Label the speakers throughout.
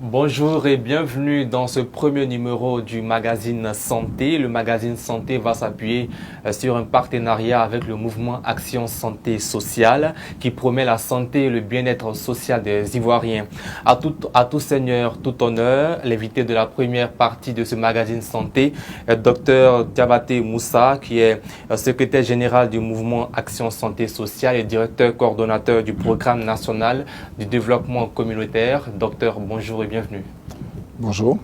Speaker 1: Bonjour et bienvenue dans ce premier numéro du magazine Santé. Le magazine Santé va s'appuyer sur un partenariat avec le mouvement Action Santé Sociale qui promet la santé et le bien-être social des Ivoiriens. À tout seigneur, tout honneur, l'invité de la première partie de ce magazine Santé, Dr Diabaté Moussa, qui est secrétaire général du mouvement Action Santé Sociale et directeur coordonnateur du programme national du développement communautaire. Docteur, bonjour et bienvenue.
Speaker 2: Bonjour.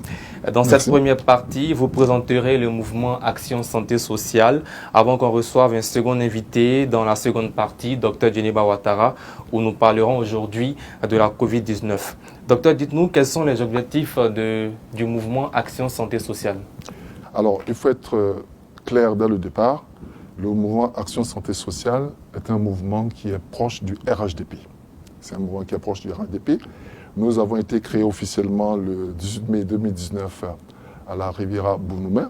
Speaker 1: Dans cette première partie, vous présenterez le mouvement Action Santé Sociale avant qu'on reçoive un second invité dans la seconde partie, Dr Djeneba Ouattara, où nous parlerons aujourd'hui de la Covid-19. Docteur, dites-nous quels sont les objectifs du mouvement Action Santé Sociale.
Speaker 2: Alors, il faut être clair dès le départ. Le mouvement Action Santé Sociale est un mouvement qui est proche du RHDP. C'est un mouvement qui est proche du RHDP. Nous avons été créés officiellement le 18 mai 2019 à la Riviera Bounoumé,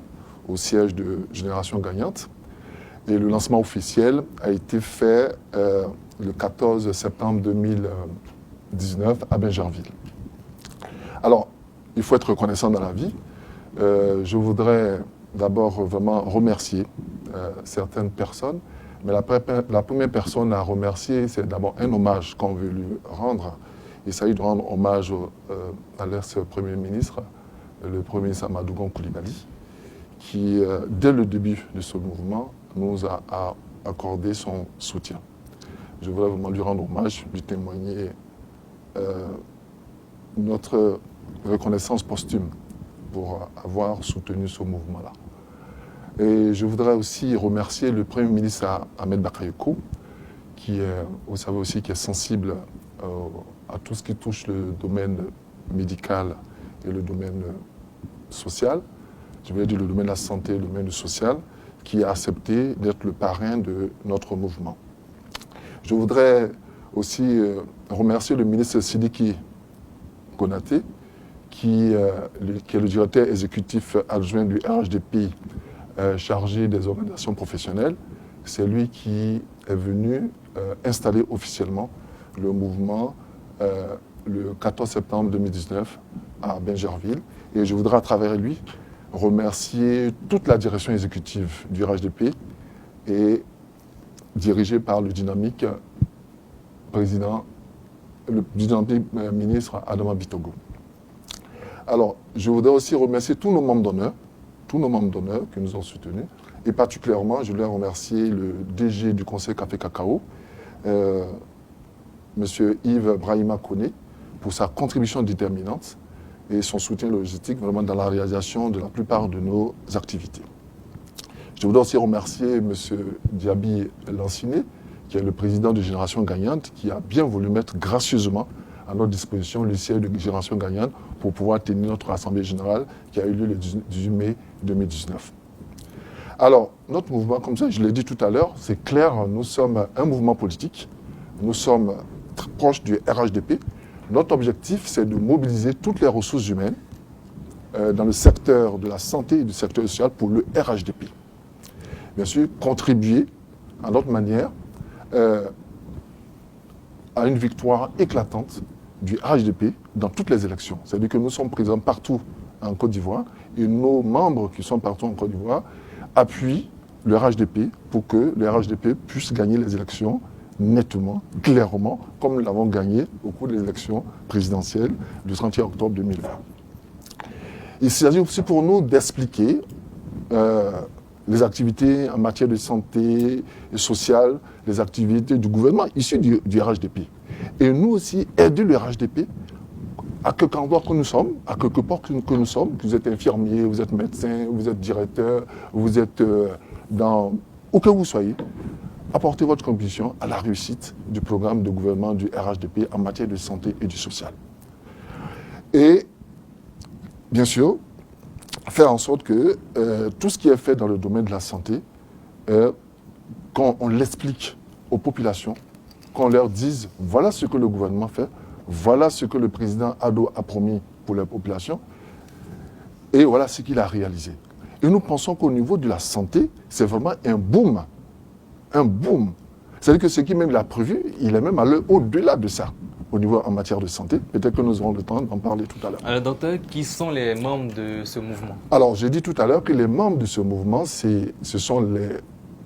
Speaker 2: au siège de Génération Gagnante. Et le lancement officiel a été fait le 14 septembre 2019 à Bingerville. Alors, il faut être reconnaissant dans la vie. Je voudrais d'abord vraiment remercier certaines personnes. Mais la première personne à remercier, c'est d'abord un hommage qu'on veut lui rendre. Il s'agit de rendre hommage à l'ex-premier ministre, le premier ministre Amadou Gon Coulibaly, qui, dès le début de ce mouvement, nous a accordé son soutien. Je voudrais vraiment lui rendre hommage, lui témoigner notre reconnaissance posthume pour avoir soutenu ce mouvement-là. Et je voudrais aussi remercier le Premier ministre Ahmed Bakayoko, qui est, vous savez aussi, qui est sensible à tout ce qui touche le domaine médical et le domaine social. Je veux dire le domaine de la santé et le domaine social, qui a accepté d'être le parrain de notre mouvement. Je voudrais aussi remercier le ministre Sidiki Konaté, qui est le directeur exécutif adjoint du RHDP, chargé des organisations professionnelles. C'est lui qui est venu installer officiellement le mouvement le 14 septembre 2019 à Bingerville. Et je voudrais à travers lui remercier toute la direction exécutive du RHDP et dirigée par le dynamique ministre Adama Bitogo. Alors, je voudrais aussi remercier tous nos membres d'honneur qui nous ont soutenus. Et particulièrement, je voulais remercier le DG du Conseil Café Cacao, M. Yves Brahima Koné, pour sa contribution déterminante et son soutien logistique vraiment dans la réalisation de la plupart de nos activités. Je voudrais aussi remercier M. Diaby Lanciné, qui est le président de Génération Gagnante, qui a bien voulu mettre gracieusement à notre disposition le siège de Génération Gagnante pour pouvoir tenir notre Assemblée générale qui a eu lieu le 18 mai 2019. Alors, notre mouvement, comme ça, je l'ai dit tout à l'heure, c'est clair, nous sommes un mouvement politique, nous sommes très proches du RHDP. Notre objectif, c'est de mobiliser toutes les ressources humaines dans le secteur de la santé et du secteur social pour le RHDP. Bien sûr, contribuer à notre manière à une victoire éclatante du RHDP dans toutes les élections. C'est-à-dire que nous sommes présents partout en Côte d'Ivoire et nos membres qui sont partout en Côte d'Ivoire appuient le RHDP pour que le RHDP puisse gagner les élections nettement, clairement, comme nous l'avons gagné au cours des élections présidentielles du 31 octobre 2020. Il s'agit aussi pour nous d'expliquer les activités en matière de santé et sociale, les activités du gouvernement issues du RHDP. Et nous aussi, aider le RHDP à quelque endroit que nous sommes, à quelque part que nous sommes, que vous êtes infirmier, vous êtes médecin, vous êtes directeur, vous êtes où que vous soyez, apportez votre contribution à la réussite du programme de gouvernement du RHDP en matière de santé et du social. Et, bien sûr, faire en sorte que tout ce qui est fait dans le domaine de la santé, quand on l'explique aux populations, qu'on leur dise voilà ce que le gouvernement fait, voilà ce que le président Ado a promis pour la population, et voilà ce qu'il a réalisé. Et nous pensons qu'au niveau de la santé, c'est vraiment un boom. Un boom. C'est-à-dire que ce qu'il même a prévu, il est même allé au-delà de ça, au niveau en matière de santé. Peut-être que nous aurons le temps d'en parler tout à l'heure.
Speaker 1: Alors, docteur, qui sont les membres de ce mouvement?
Speaker 2: Alors, j'ai dit tout à l'heure que les membres de ce mouvement, ce sont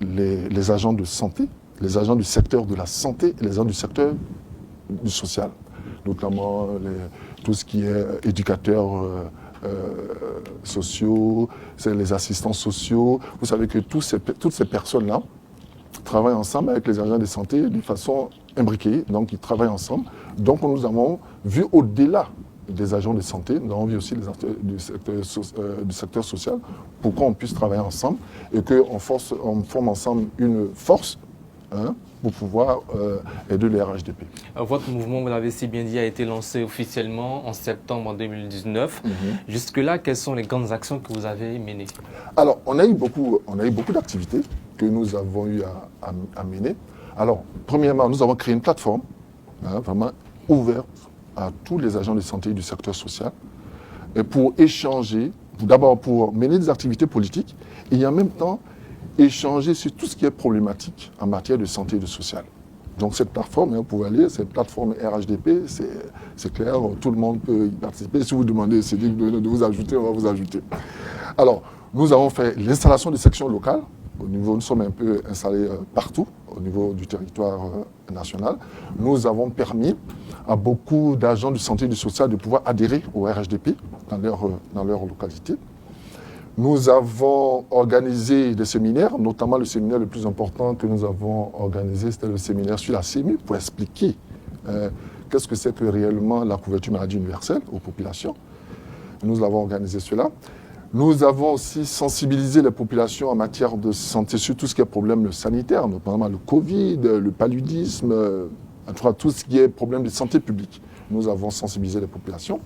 Speaker 2: les agents de santé, les agents du secteur de la santé et les agents du secteur du social, notamment tout ce qui est éducateurs sociaux, c'est les assistants sociaux. Vous savez que toutes ces personnes-là travaillent ensemble avec les agents de santé de façon imbriquée, donc ils travaillent ensemble. Donc nous avons vu au-delà des agents de santé, nous avons vu aussi les acteurs du secteur social, pour qu'on puisse travailler ensemble et qu'on forme ensemble une force pour pouvoir aider les RHDP.
Speaker 1: Votre mouvement, vous l'avez si bien dit, a été lancé officiellement en septembre 2019. Jusque-là, quelles sont les grandes actions que vous avez menées?
Speaker 2: Alors, on a eu beaucoup d'activités que nous avons eu à mener. Alors, premièrement, nous avons créé une plateforme vraiment ouverte à tous les agents de santé du secteur social et pour échanger, d'abord pour mener des activités politiques et en même temps échanger sur tout ce qui est problématique en matière de santé et de social. Donc cette plateforme, vous pouvez aller, cette plateforme RHDP, c'est clair, tout le monde peut y participer. Si vous demandez Cédric de vous ajouter, on va vous ajouter. Alors, nous avons fait l'installation des sections locales. Nous sommes un peu installés partout au niveau du territoire national. Nous avons permis à beaucoup d'agents de santé et du social de pouvoir adhérer au RHDP dans leur localité. Nous avons organisé des séminaires, notamment le séminaire le plus important que nous avons organisé, c'était le séminaire sur la CMU, pour expliquer qu'est-ce que c'est que réellement la couverture maladie universelle aux populations. Nous avons organisé cela. Nous avons aussi sensibilisé les populations en matière de santé sur tout ce qui est problème sanitaire, notamment le Covid, le paludisme, en tout cas tout ce qui est problème de santé publique. Nous avons sensibilisé les populations.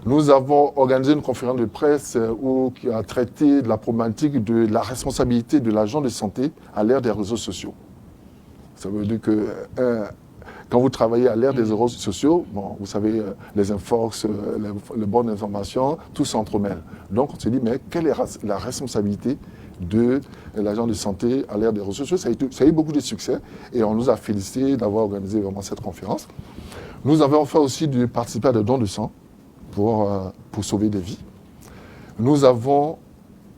Speaker 2: Nous avons organisé une conférence de presse qui a traité de la problématique de la responsabilité de l'agent de santé à l'ère des réseaux sociaux. Ça veut dire que quand vous travaillez à l'ère des réseaux sociaux, bon, vous savez, les infox, les bonnes informations, tout s'entremêle. Donc on s'est dit, mais quelle est la responsabilité de l'agent de santé à l'ère des réseaux sociaux? Ça a eu beaucoup de succès et on nous a félicité d'avoir organisé vraiment cette conférence. Nous avons fait aussi de participer à des dons de sang pour sauver des vies. Nous avons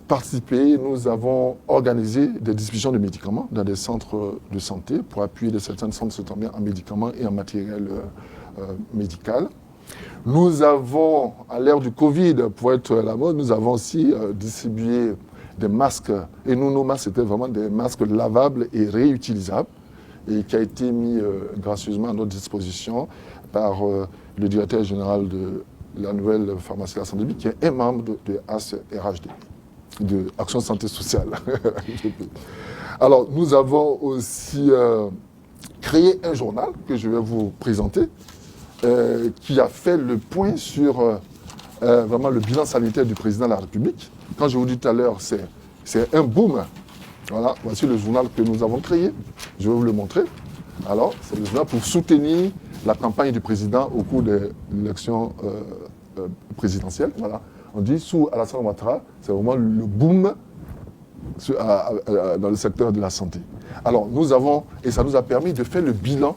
Speaker 2: participé, nous avons organisé des distributions de médicaments dans des centres de santé pour appuyer certains centres de santé en médicaments et en matériel médical. Nous avons, à l'ère du Covid, pour être à la mode, nous avons aussi distribué des masques. Et nos masques, c'était vraiment des masques lavables et réutilisables et qui a été mis gracieusement à notre disposition par le directeur général de la nouvelle pharmacie de la santé publique, qui est un membre de ASRHD, de Action Santé Sociale. Alors, nous avons aussi créé un journal que je vais vous présenter, qui a fait le point sur vraiment le bilan sanitaire du président de la République. Quand je vous dis tout à l'heure, c'est un boom. Voilà, voici le journal que nous avons créé. Je vais vous le montrer. Alors, c'est le journal pour soutenir la campagne du président au cours de l'élection présidentielle. Voilà. On dit sous Alassane Ouattara, c'est vraiment le boom dans le secteur de la santé. Alors, nous avons, et ça nous a permis de faire le bilan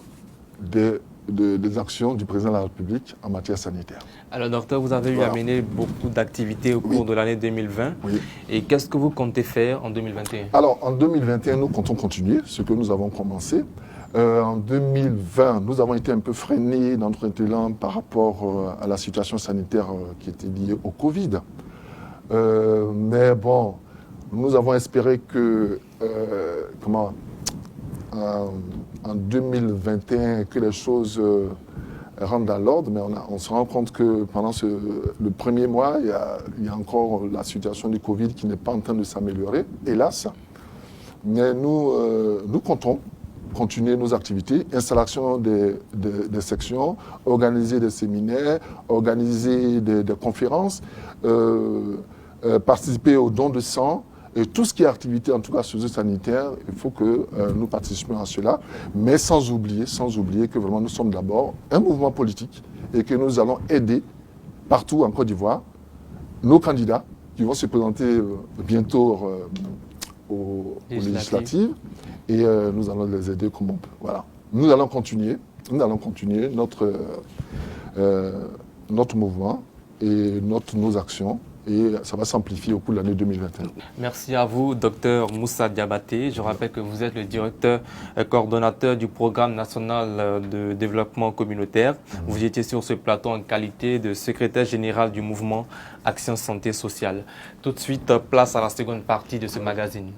Speaker 2: des actions du président de la République en matière sanitaire.
Speaker 1: Alors, docteur, vous avez eu à mener beaucoup d'activités au cours de l'année 2020.
Speaker 2: Oui.
Speaker 1: Et qu'est-ce que vous comptez faire en 2021?
Speaker 2: Alors, en 2021, nous comptons continuer ce que nous avons commencé. En 2020, nous avons été un peu freinés dans notre élan par rapport à la situation sanitaire qui était liée au Covid. Mais bon, nous avons espéré que, en 2021, que les choses rentrent dans l'ordre, mais on se rend compte que pendant le premier mois, il y a encore la situation du Covid qui n'est pas en train de s'améliorer, hélas. Mais nous comptons continuer nos activités, installation des sections, organiser des séminaires, organiser des conférences, participer aux dons de sang, Et tout ce qui est activité, en tout cas socio-sanitaire, il faut que nous participions à cela, mais sans oublier que vraiment nous sommes d'abord un mouvement politique et que nous allons aider partout en Côte d'Ivoire nos candidats qui vont se présenter bientôt aux législatives et nous allons les aider comme on peut. Voilà. Nous allons continuer notre mouvement et nos actions. Et ça va s'amplifier au cours de l'année 2021.
Speaker 1: Merci à vous, Dr Moussa Diabaté. Je rappelle que vous êtes le directeur coordonnateur du programme national de développement communautaire. Vous étiez sur ce plateau en qualité de secrétaire général du mouvement Action Santé Sociale. Tout de suite, place à la seconde partie de ce magazine.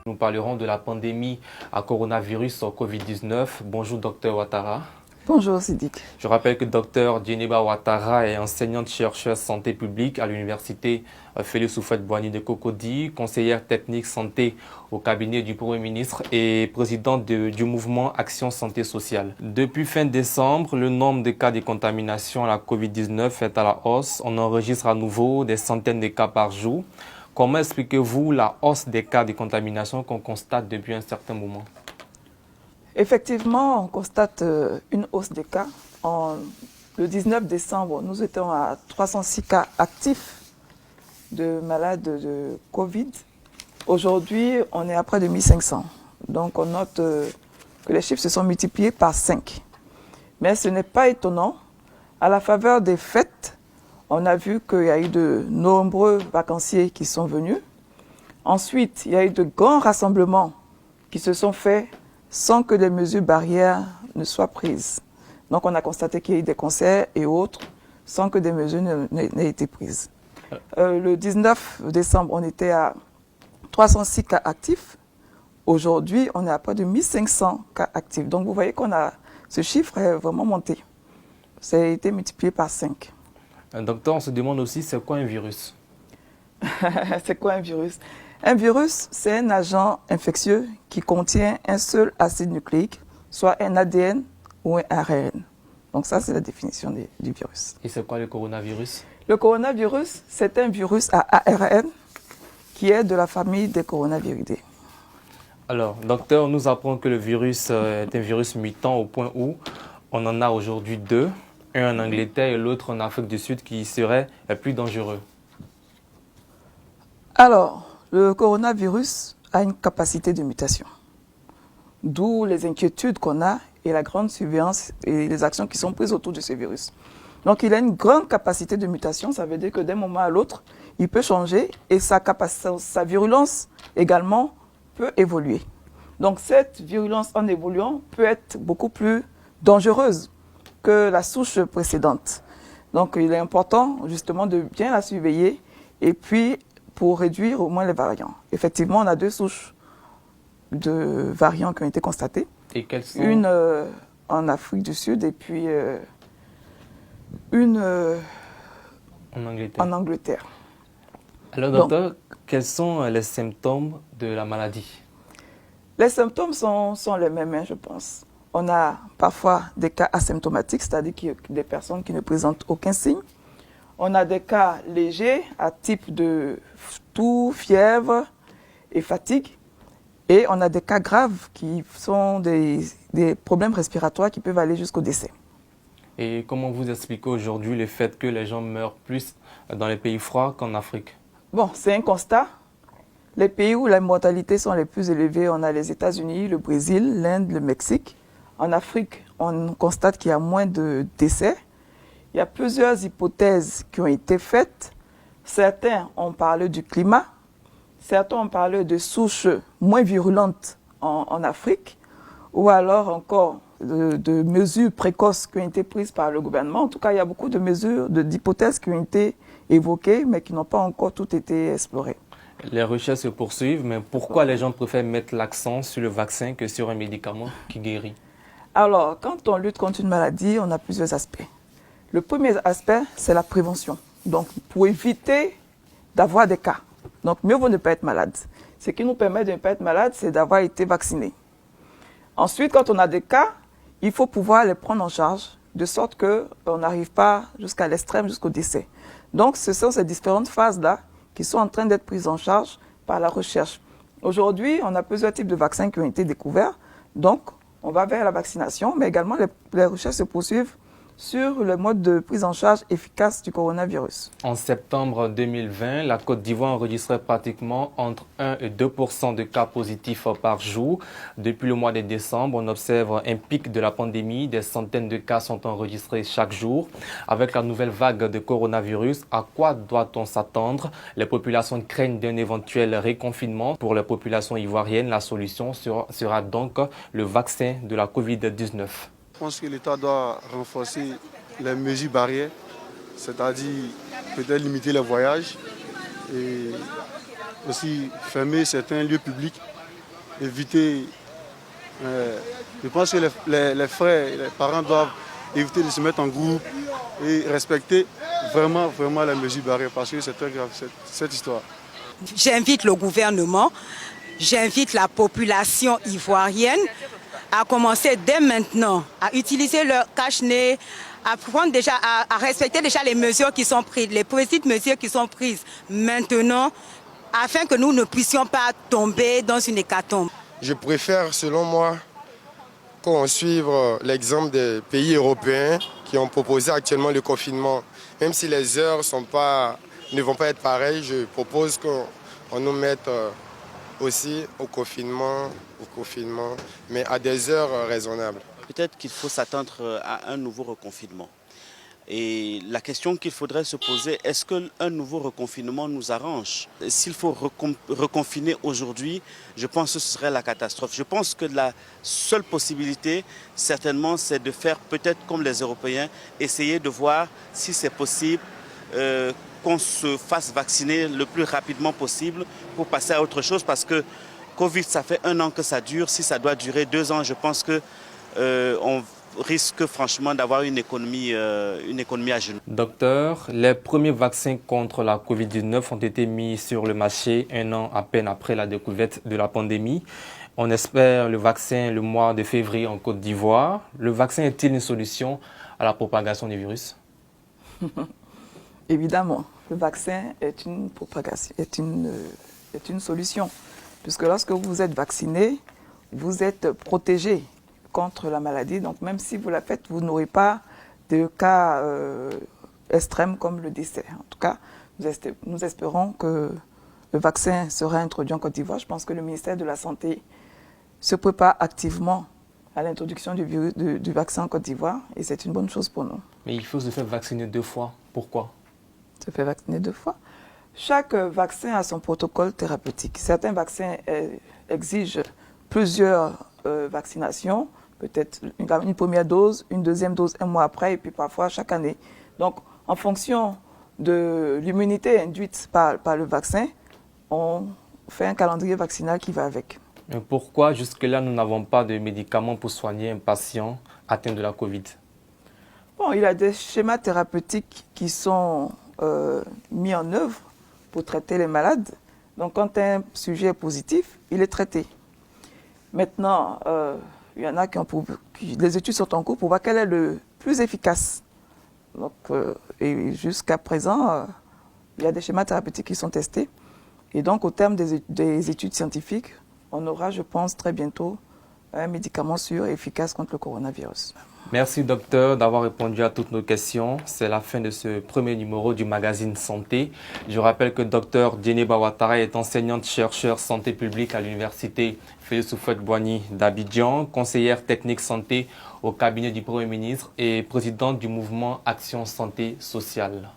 Speaker 1: Nous parlerons de la pandémie à coronavirus Covid-19. Bonjour, Dr Ouattara.
Speaker 3: Bonjour Sidik.
Speaker 1: Je rappelle que Dr Djeneba Ouattara est enseignante-chercheure santé publique à l'université Félix Houphouët-Boigny de Cocody, conseillère technique santé au cabinet du Premier ministre et présidente du mouvement Action Santé Sociale. Depuis fin décembre, le nombre de cas de contamination à la Covid-19 est à la hausse. On enregistre à nouveau des centaines de cas par jour. Comment expliquez-vous la hausse des cas de contamination qu'on constate depuis un certain moment?
Speaker 3: Effectivement, on constate une hausse des cas. Le 19 décembre, nous étions à 306 cas actifs de malades de Covid. Aujourd'hui, on est à près de 1500. Donc, on note que les chiffres se sont multipliés par 5. Mais ce n'est pas étonnant. À la faveur des fêtes, on a vu qu'il y a eu de nombreux vacanciers qui sont venus. Ensuite, il y a eu de grands rassemblements qui se sont faits sans que des mesures barrières ne soient prises. Donc on a constaté qu'il y a eu des concerts et autres sans que des mesures n'aient été prises. Le 19 décembre, on était à 306 cas actifs. Aujourd'hui, on est à près de 1500 cas actifs. Donc vous voyez ce chiffre est vraiment monté. Ça a été multiplié par 5.
Speaker 1: Docteur, on se demande aussi, c'est quoi un virus?
Speaker 3: C'est quoi un virus? Un virus, c'est un agent infectieux qui contient un seul acide nucléique, soit un ADN ou un ARN. Donc ça, c'est la définition du virus.
Speaker 1: Et c'est quoi le coronavirus?
Speaker 3: Le coronavirus, c'est un virus à ARN qui est de la famille des coronaviridae.
Speaker 1: Alors, docteur, on nous apprend que le virus est un virus mutant au point où on en a aujourd'hui 2, un en Angleterre et l'autre en Afrique du Sud qui serait plus dangereux.
Speaker 3: Alors, le coronavirus a une capacité de mutation, d'où les inquiétudes qu'on a et la grande surveillance et les actions qui sont prises autour de ce virus. Donc il a une grande capacité de mutation, ça veut dire que d'un moment à l'autre, il peut changer et sa virulence également peut évoluer. Donc cette virulence en évoluant peut être beaucoup plus dangereuse que la souche précédente. Donc il est important justement de bien la surveiller et puis pour réduire au moins les variants. Effectivement, on a 2 souches de variants qui ont été constatées.
Speaker 1: Et quelles sont...
Speaker 3: Une en Afrique du Sud et puis une en Angleterre.
Speaker 1: Alors, docteur, quels sont les symptômes de la maladie?
Speaker 3: Les symptômes sont les mêmes, je pense. On a parfois des cas asymptomatiques, c'est-à-dire des personnes qui ne présentent aucun signe. On a des cas légers à type de toux, fièvre et fatigue. Et on a des cas graves qui sont des problèmes respiratoires qui peuvent aller jusqu'au décès.
Speaker 1: Et comment vous expliquez aujourd'hui le fait que les gens meurent plus dans les pays froids qu'en Afrique?
Speaker 3: Bon, c'est un constat. Les pays où la mortalité sont les plus élevées, on a les États-Unis, le Brésil, l'Inde, le Mexique. En Afrique, on constate qu'il y a moins de décès. Il y a plusieurs hypothèses qui ont été faites. Certains ont parlé du climat, certains ont parlé de souches moins virulentes en Afrique, ou alors encore de mesures précoces qui ont été prises par le gouvernement. En tout cas, il y a beaucoup de mesures, d'hypothèses qui ont été évoquées, mais qui n'ont pas encore toutes été explorées.
Speaker 1: Les recherches se poursuivent, mais pourquoi les gens préfèrent mettre l'accent sur le vaccin que sur un médicament qui guérit?
Speaker 3: Alors, quand on lutte contre une maladie, on a plusieurs aspects. Le premier aspect, c'est la prévention. Donc, pour éviter d'avoir des cas. Donc, mieux vaut ne pas être malade. Ce qui nous permet de ne pas être malade, c'est d'avoir été vacciné. Ensuite, quand on a des cas, il faut pouvoir les prendre en charge de sorte qu'on n'arrive pas jusqu'à l'extrême, jusqu'au décès. Donc, ce sont ces différentes phases-là qui sont en train d'être prises en charge par la recherche. Aujourd'hui, on a plusieurs types de vaccins qui ont été découverts. Donc, on va vers la vaccination, mais également les recherches se poursuivent sur le mode de prise en charge efficace du coronavirus.
Speaker 1: En septembre 2020, la Côte d'Ivoire enregistrait pratiquement entre 1 et 2% de cas positifs par jour. Depuis le mois de décembre, on observe un pic de la pandémie. Des centaines de cas sont enregistrés chaque jour. Avec la nouvelle vague de coronavirus, à quoi doit-on s'attendre? Les populations craignent d'un éventuel reconfinement. Pour les populations ivoiriennes, la solution sera donc le vaccin de la Covid-19.
Speaker 4: Je pense que l'État doit renforcer les mesures barrières, c'est-à-dire peut-être limiter les voyages et aussi fermer certains lieux publics, éviter. Je pense que les frères, les parents doivent éviter de se mettre en groupe et respecter vraiment les mesures barrières parce que c'est très grave cette histoire.
Speaker 5: J'invite le gouvernement, j'invite la population ivoirienne à commencer dès maintenant à utiliser leur cache-nez, à prendre déjà, à respecter déjà les mesures qui sont prises, les petites mesures qui sont prises maintenant, afin que nous ne puissions pas tomber dans une hécatombe.
Speaker 6: Je préfère, selon moi, qu'on suive l'exemple des pays européens qui ont proposé actuellement le confinement. Même si les heures ne vont pas être pareilles, je propose qu'on nous mette aussi au confinement, mais à des heures raisonnables.
Speaker 7: Peut-être qu'il faut s'attendre à un nouveau reconfinement. Et la question qu'il faudrait se poser, est-ce qu'un nouveau reconfinement nous arrange? S'il faut reconfiner aujourd'hui, je pense que ce serait la catastrophe. Je pense que la seule possibilité, certainement, c'est de faire peut-être comme les Européens, essayer de voir si c'est possible qu'on se fasse vacciner le plus rapidement possible pour passer à autre chose. Parce que Covid, ça fait 1 an que ça dure. Si ça doit durer 2 ans, je pense qu'on risque franchement d'avoir une économie à genoux.
Speaker 1: Docteur, les premiers vaccins contre la Covid-19 ont été mis sur le marché 1 an à peine après la découverte de la pandémie. On espère le vaccin le mois de février en Côte d'Ivoire. Le vaccin est-il une solution à la propagation du virus?
Speaker 3: Évidemment, le vaccin est une solution, puisque lorsque vous êtes vacciné, vous êtes protégé contre la maladie. Donc même si vous la faites, vous n'aurez pas de cas extrêmes comme le décès. En tout cas, nous espérons que le vaccin sera introduit en Côte d'Ivoire. Je pense que le ministère de la Santé se prépare activement à l'introduction du vaccin en Côte d'Ivoire et c'est une bonne chose pour nous.
Speaker 1: Mais il faut se faire vacciner 2 fois. Pourquoi?
Speaker 3: Se faire vacciner 2 fois. Chaque vaccin a son protocole thérapeutique. Certains vaccins exigent plusieurs vaccinations, peut-être une première dose, une deuxième dose 1 mois après et puis parfois chaque année. Donc en fonction de l'immunité induite par le vaccin, on fait un calendrier vaccinal qui va avec.
Speaker 1: Mais pourquoi jusque-là nous n'avons pas de médicaments pour soigner un patient atteint de la Covid?
Speaker 3: Bon, il y a des schémas thérapeutiques qui sont mis en œuvre pour traiter les malades. Donc quand un sujet est positif, il est traité. Maintenant, il y en a les études sont en cours pour voir quel est le plus efficace. Donc, et jusqu'à présent, il y a des schémas thérapeutiques qui sont testés. Et donc, au terme des études scientifiques, on aura, je pense, très bientôt un médicament sûr et efficace contre le coronavirus.
Speaker 1: Merci docteur d'avoir répondu à toutes nos questions. C'est la fin de ce premier numéro du magazine Santé. Je rappelle que docteur Djeneba Ouattara est enseignante-chercheur santé publique à l'université Félix Houphouët-Boigny d'Abidjan, conseillère technique santé au cabinet du Premier ministre et présidente du mouvement Action Santé Sociale.